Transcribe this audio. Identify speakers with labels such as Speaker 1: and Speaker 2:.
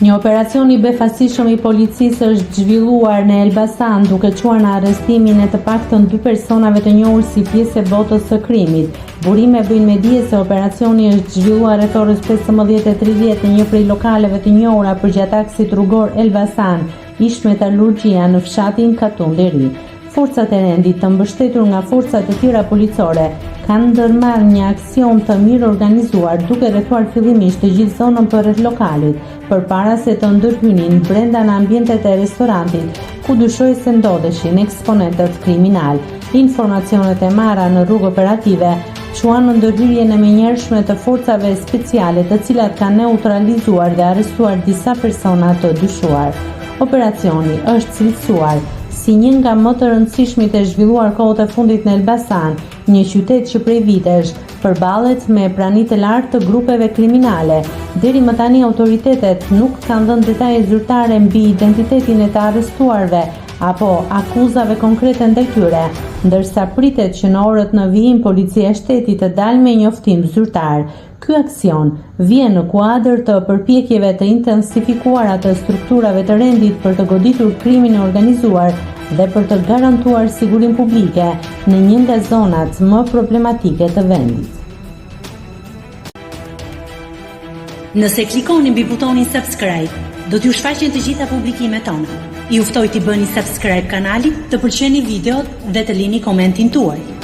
Speaker 1: Një operacion i befasishëm i policisë është zhvilluar në Elbasan duke çuar në arrestimin e të paktën 2 personave të njohur si pjesë e botës së krimit. Burime bëjnë me dije se operacioni është zhvilluar rreth orës 15:30 në një prej lokaleve të njohura për gjataksit rrugor Elbasan, ish metalurgjia në fshatin Katun Deri. Forcat e rendit, të mbështetur nga forcat e tjera policore, kanë ndërmarrë një aksion të mirë organizuar duke rrethuar fillimisht të gjithë zonën përreth lokalit, përpara se të ndërhynin brenda në ambientet e restorantit, ku dyshoi se ndodheshin eksponentët kriminal. Informacionet e marra në rrugë operative çuan në ndërhyrjen e menjëhershme të forcave speciale, të cilat kanë neutralizuar dhe arrestuar disa persona të dyshuar. Operacioni është cilësuar si një nga më të rëndësishmit e zhvilluar kohët e fundit në Elbasan, një qytet që prej vitesh përballet me pranitë të lartë të grupeve kriminale. Deri më tani autoritetet nuk kanë dhënë detaje zyrtare mbi identitetin e të arrestuarve apo akuzave konkrete ndaj tyre, ndërsa pritet që në orët në vijim policia e shtetit të dalë me njoftim zyrtar. Ky aksion vjen në kuadër të përpjekjeve të intensifikuara të strukturave të rendit për të goditur krimin e organizuar dhe për të garantuar sigurinë publike në një nga zonat më problematike të vendit.
Speaker 2: Nëse klikoni mbi butonin subscribe, do t'ju shfaqen të gjitha publikimet tona. Ju ftoj t'i bëni subscribe kanalit, të pëlqeni videot dhe të lini komentin tuaj.